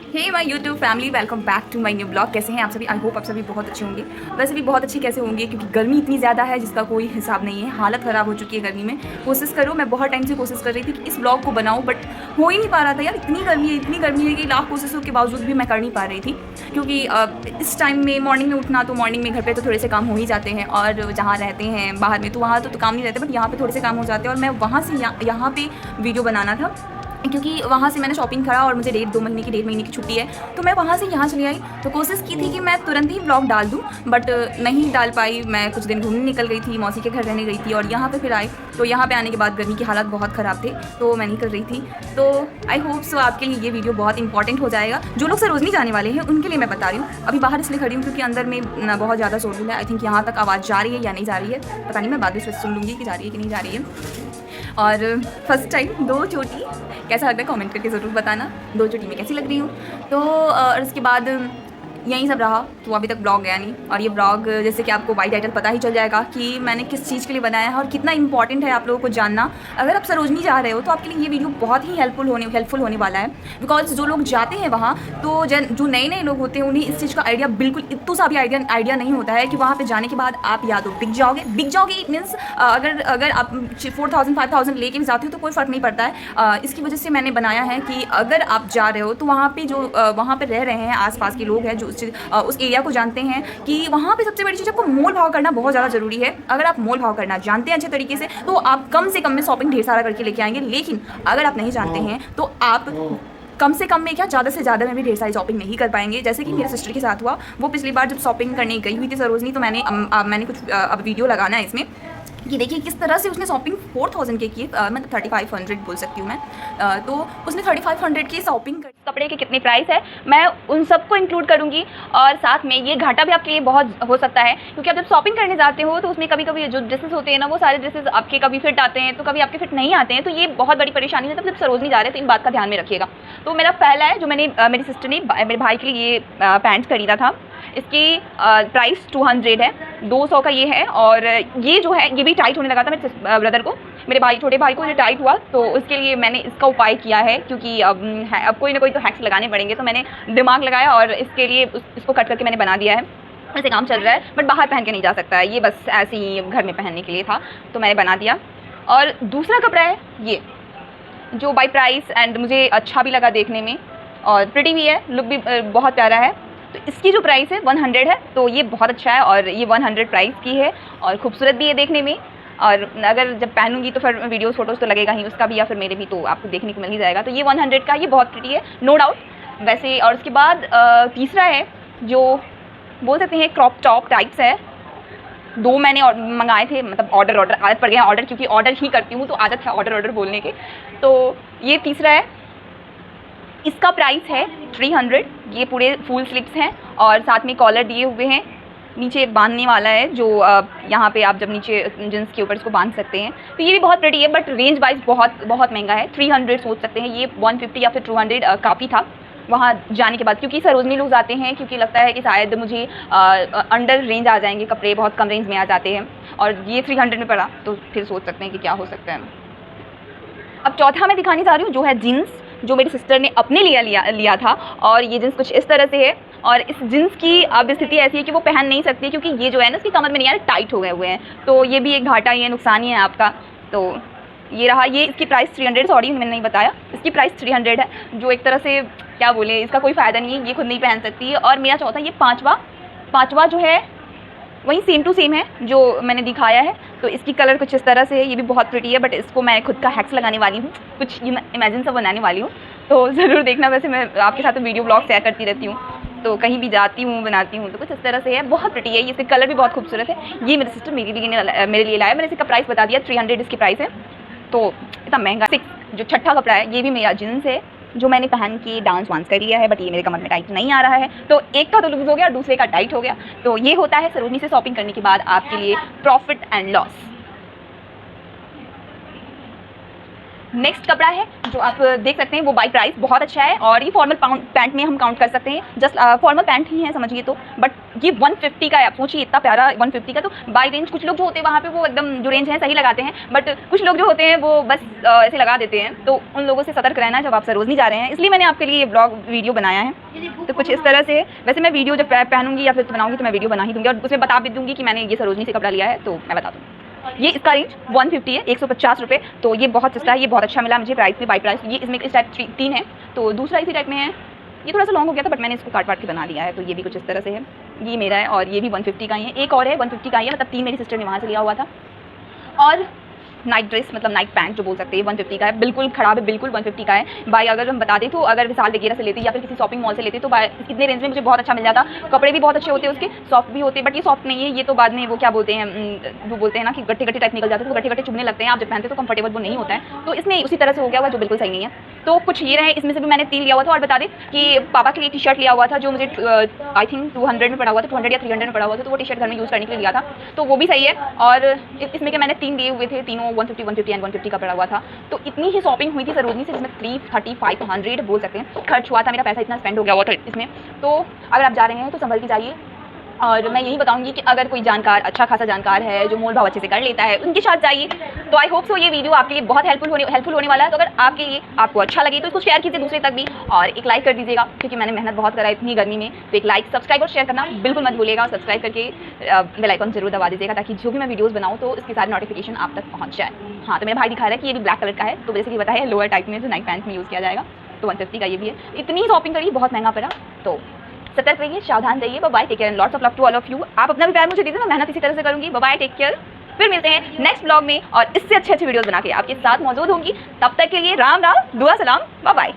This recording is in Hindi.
Hey my YouTube family, welcome back to my new blog. कैसे हैं आप सभी? आई होप आप सभी बहुत अच्छे होंगे। वैसे भी बहुत अच्छे कैसे होंगे, क्योंकि गर्मी इतनी ज़्यादा है जिसका कोई हिसाब नहीं है। हालत ख़राब हो चुकी है गर्मी में। कोशिश करो, मैं बहुत टाइम से कोशिश कर रही थी कि इस ब्लॉग को बनाऊँ, बट हो ही नहीं पा रहा था यार। इतनी गर्मी है कि लाख कोशिशों के बावजूद भी मैं कर नहीं पा रही थी, क्योंकि इस टाइम में मॉर्निंग में उठना, तो मॉर्निंग में घर पर तो थोड़े से काम हो ही जाते हैं, और जहाँ रहते हैं बाहर में तो वहाँ तो काम नहीं रहते, बट यहाँ पर थोड़े से काम हो जाते हैं। और मैं वहाँ से यहाँ पर वीडियो बनाना था, क्योंकि वहाँ से मैंने शॉपिंग करा और मुझे 1.5 महीने की छुट्टी है, तो मैं वहाँ से यहाँ चली आई। तो कोशिश की थी कि मैं तुरंत ही व्लॉग डाल दूँ, बट नहीं डाल पाई। मैं कुछ दिन घूमने निकल गई थी, मौसी के घर रहने गई थी, और यहाँ पे फिर आई। तो यहाँ पे आने के बाद गर्मी के हालात बहुत ख़राब थे, तो मैं नहीं कर रही थी। तो आई होप सो आपके लिए ये वीडियो बहुत इंपॉर्टेंट हो जाएगा। जो लोग सरोजनी जाने वाले हैं उनके लिए मैं बता रही हूँ। अभी बाहर इसलिए खड़ी हूँ क्योंकि अंदर में बहुत ज़्यादा शोरगुल है। आई थिंक यहाँ तक आवाज़ जा रही है या नहीं जा रही है, पता नहीं। मैं बाद में सुन लूँगी कि जा रही है कि नहीं जा रही है। और फर्स्ट टाइम 2 चोटी कैसा लगता है कमेंट करके ज़रूर बताना। 2 चोटी में कैसी लग रही हूँ। तो और उसके बाद यही सब रहा, तो अभी तक ब्लॉग गया नहीं। और ये ब्लॉग जैसे कि आपको वाई टाइटल पता ही चल जाएगा कि मैंने किस चीज़ के लिए बनाया है और कितना इंपॉर्टेंट है आप लोगों को जानना। अगर आप सरोजनी जा रहे हो तो आपके लिए ये वीडियो बहुत ही हेल्पफुल होने वाला है। बिकॉज जो लोग जाते हैं वहाँ, तो जो नए लोग होते हैं उन्हें इस चीज़ का आइडिया बिल्कुल इतना सा भी आइडिया नहीं होता है कि वहाँ पर जाने के बाद आप या तो बिक जाओगे। इट मीन्स अगर आप 4000 5000 लेके भी जाते हो तो कोई फ़र्क नहीं पड़ता है। इसकी वजह से मैंने बनाया है कि अगर आप जा रहे हो तो वहाँ पे जो वहाँ पे रह रहे हैं आसपास के लोग हैं जो उस एरिया को जानते हैं, कि वहाँ पे सबसे बड़ी चीज़ आपको मोल भाव करना बहुत ज़्यादा ज़रूरी है। अगर आप मोल भाव करना जानते हैं अच्छे तरीके से, तो आप कम से कम में शॉपिंग ढेर सारा करके लेके आएंगे। लेकिन अगर आप नहीं जानते हैं तो आप कम से कम में क्या, ज़्यादा से ज़्यादा में भी ढेर सारी शॉपिंग नहीं कर पाएंगे। जैसे कि मेरे सिस्टर के साथ हुआ। वो पिछली बार जब शॉपिंग करने गई हुई थी सरोजनी, तो मैंने कुछ अब वीडियो लगाना है इसमें कि देखिए किस तरह से उसने शॉपिंग 4000 के की, मतलब 3500 बोल सकती हूँ मैं। तो उसने 3500 की शॉपिंग कर। कपड़े के कितने प्राइस है मैं उन सबको इंक्लूड करूँगी, और साथ में ये घाटा भी आपके लिए बहुत हो सकता है, क्योंकि आप जब शॉपिंग करने जाते हो तो उसमें कभी कभी जो ड्रेसेस होते हैं ना, वो सारे ड्रेसेस आपके कभी फिट आते हैं तो कभी आपके फिट नहीं आते हैं। तो ये बहुत बड़ी परेशानी है। जब सरोजनी जा रहे हैं तो इन बात का ध्यान में रखिएगा। तो मेरा पहला है जो मैंने मेरी सिस्टर ने मेरे भाई के लिए ये पैंट्स खरीदा था। इसकी प्राइस 200 है, 200 का ये है। और ये जो है ये भी टाइट होने लगा था मेरे ब्रदर को, मेरे छोटे भाई को जो टाइट हुआ, तो उसके लिए मैंने इसका उपाय किया है, क्योंकि अब कोई ना कोई तो हैक्स लगाने पड़ेंगे। तो मैंने दिमाग लगाया और इसके लिए इसको कट करके मैंने बना दिया है। ऐसे काम चल रहा है, बट बाहर पहन के नहीं जा सकता है, ये बस ऐसे ही घर में पहनने के लिए था, तो मैंने बना दिया। और दूसरा कपड़ा है ये, जो बाई प्राइस एंड मुझे अच्छा भी लगा देखने में, और प्रिटी भी है, लुक भी बहुत प्यारा है। तो इसकी जो प्राइस है 100 है, तो ये बहुत अच्छा है। और ये 100 प्राइस की है, और खूबसूरत भी है देखने में। और अगर जब पहनूंगी तो फिर वीडियोस फोटोज़ तो लगेगा ही उसका भी, या फिर मेरे भी, तो आपको देखने को मिल ही जाएगा। तो ये 100 का, ये बहुत प्रिटी है नो डाउट वैसे। और उसके बाद तीसरा है जो बोल सकते हैं क्रॉप टॉप टाइप्स है। 2 मैंने मंगाए थे, मतलब ऑर्डर आदत पड़ गया ऑर्डर, क्योंकि ऑर्डर ही करती हूँ तो आदत है ऑर्डर बोलने के। तो ये तीसरा है, इसका प्राइस है 300। ये पूरे फुल स्लीव्स हैं और साथ में कॉलर दिए हुए हैं, नीचे बांधने वाला है जो यहाँ पे आप जब नीचे जींस के ऊपर इसको बांध सकते हैं। तो ये भी बहुत प्रिटी है, बट रेंज वाइज बहुत महंगा है। 300 सोच सकते हैं, ये 150 या फिर 200 काफ़ी था वहाँ जाने के बाद, क्योंकि सरोजनी लोग जाते हैं क्योंकि लगता है कि शायद मुझे अंडर रेंज आ जाएंगे कपड़े, बहुत कम रेंज में आ जाते हैं, और ये 300 में पड़ा, तो फिर सोच सकते हैं कि क्या हो सकता है। अब चौथा मैं दिखाने जा रही हूँ, जो है जीन्स, जो मेरी सिस्टर ने अपने लिए लिया था। और ये जीन्स कुछ इस तरह से है, और इस जीन्स की अब स्थिति ऐसी है कि वो पहन नहीं सकती, क्योंकि ये जो है ना इसकी कमर में नहीं आ रहा, टाइट हो गए हुए हैं। तो ये भी एक घाटा ही है, नुकसान ही है आपका। तो ये रहा, ये इसकी प्राइस 300, सॉरी मैंने नहीं बताया, इसकी प्राइस 300 है, जो एक तरह से क्या बोले, इसका कोई फ़ायदा नहीं है, ये खुद नहीं पहन सकती है। और मेरा चौथा, ये पाँचवा जो है वही सेम टू सेम है जो मैंने दिखाया है। तो इसकी कलर कुछ इस तरह से है, ये भी बहुत प्रिटी है, बट इसको मैं खुद का हैक्स लगाने वाली हूँ, कुछ इमेजिन सा बनाने वाली हूँ। तो ज़रूर देखना। वैसे मैं आपके साथ वीडियो ब्लॉग शेयर करती रहती हूँ, तो कहीं भी जाती हूँ बनाती हूँ, तो कुछ इस तरह से है, बहुत प्रिटी है। इसके कलर भी बहुत खूबसूरत है। ये मेरी सिस्टर मेरे लिए लाया, मैंने इसका प्राइस बता दिया, 300 इसकी प्राइस है। तो इतना महंगा। 6 जो छठा कपड़ा है, ये भी मेरा जीन्स है, जो मैंने पहन के डांस वांस कर लिया है, बट ये मेरे कमर में टाइट नहीं आ रहा है। तो एक का तो लूज़ हो गया, दूसरे का टाइट हो गया। तो ये होता है सरोजनी से शॉपिंग करने के बाद आपके लिए प्रॉफिट एंड लॉस। नेक्स्ट कपड़ा है जो आप देख सकते हैं, वो बाय प्राइस बहुत अच्छा है और ये फॉर्मल पैंट में हम काउंट कर सकते हैं, जस्ट फॉर्मल पैंट ही है समझिए तो। बट ये 150 का है, आप सोचिए इतना प्यारा 150 का। तो बाय रेंज कुछ लोग जो होते हैं वहाँ पे वो एकदम जो रेंज है सही लगाते हैं, बट कुछ लोग जो होते हैं वो बस ऐसे लगा देते हैं, तो उन लोगों से सतर्क रहना जब आप सरोजनी जा रहे हैं। इसलिए मैंने आपके लिए ये ब्लॉग वीडियो बनाया है। तो कुछ इस तरह से, वैसे मैं वीडियो जब पहनूंगी या फिर बनाऊंगी तो मैं वीडियो बना ही दूंगी और उसमें बता भी दूंगी कि मैंने ये सरोजनी से कपड़ा लिया है, तो मैं बता दूँगी। ये इसका रेंज 150 है, 150 रुपये, तो ये बहुत सस्ता है, ये बहुत अच्छा मिला मुझे प्राइस में, बाई प्राइस। ये इसमें इस टाइप 3 है, तो दूसरा इसी टाइप में है। ये थोड़ा सा लॉन्ग हो गया था बट मैंने इसको काट के बना लिया है, तो ये भी कुछ इस तरह से है। ये मेरा है और ये भी 150 का ही है। एक और है 150 का ही है, मतलब 3 मेरी सिस्टर ने वहाँ से लिया हुआ था। और नाइट ड्रेस मतलब नाइट पैंट जो बोल सकते हैं 150 का है, बिल्कुल खराब है, बिल्कुल 150 का है। बाय अगर हम बता दें तो अगर विशाल वगैरह से लेते या फिर किसी शॉपिंग मॉल से लेते तो बाय इतने रेंज में मुझे बहुत अच्छा मिल जाता। कपड़े भी बहुत अच्छे होते हैं उसके, सॉफ्ट भी होते हैं, बट ये सॉफ्ट नहीं है, ये तो बाद में वो क्या बोलते हैं, वो बोलते हैं ना कि गट्टे गट्टे टाइप निकल जाते हैं, तो गट्टे गट्टे चुभने लगते हैं, आप जब पहनते तो कंफर्टेबल वो नहीं होता है। तो इसमें उसी तरह से हो गया हुआ जो बिल्कुल सही नहीं है। तो कुछ ये रहे, इसमें से भी मैंने 3 लिया हुआ था। और बता दें कि पापा के लिए टी शर्ट लिया हुआ था जो मुझे आई थिंक 200 में पड़ा हुआ था, 200 या 300 में पड़ा हुआ था, तो वो टी शर्ट घर में यूज़ करने के लिए लिया था, तो वो भी सही है। और इसमें के मैंने 3 लिए हुए थे, तीनों 150, 150 एंड 150 का पड़ा हुआ था। तो इतनी ही शॉपिंग हुई थी सरोजनी से, जिसमें 33500 बोल सकते हैं खर्च हुआ था, मेरा पैसा इतना स्पेंड हो गया हुआ था इसमें। तो अगर आप जा रहे हैं तो संभल के जाइए। और मैं यही बताऊंगी कि अगर कोई जानकार, अच्छा खासा जानकार है जो मोल भाव अच्छे से कर लेता है, उनके साथ जाइए। तो आई होप सो ये वीडियो आपके लिए बहुत हेल्पफुल होने वाला है। तो अगर आपके लिए आपको अच्छा लगे तो इसको शेयर कीजिए दूसरे तक भी, और एक लाइक कर दीजिएगा, क्योंकि मैंने मेहनत बहुत करा इतनी गर्मी में। तो एक लाइक, सब्सक्राइब और शेयर करना बिल्कुल मत भूलिएगा, और सब्सक्राइब करके बेल आइकन जरूर दबा दीजिएगा, ताकि जो भी मैं वीडियोज़ बनाऊँ तो इसकी सारी नोटिफिकेशन आप तक पहुँच जाए। हाँ, तो मेरा भाई दिखा रहा है कि ये भी ब्लैक कलर का है, तो वैसे ही बताया लोअर टाइप में जो नाइट पैंट में यूज़ किया जाएगा, तो 150 का ये भी है। इतनी शॉपिंग करी, बहुत महंगा पड़ा, तो सतर्क रहिए, सावधान रहिए। Bye, take care and lots of love to all of you. आप अपना भी प्यार मुझे दीजिए, मैं मेहनत इसी तरह से करूँगी। Bye, take care. फिर मिलते हैं नेक्स्ट ब्लॉग में और इससे अच्छे वीडियोस बना के आपके साथ मौजूद होंगी। तब तक के लिए राम राम, दुआ सलाम, बाय।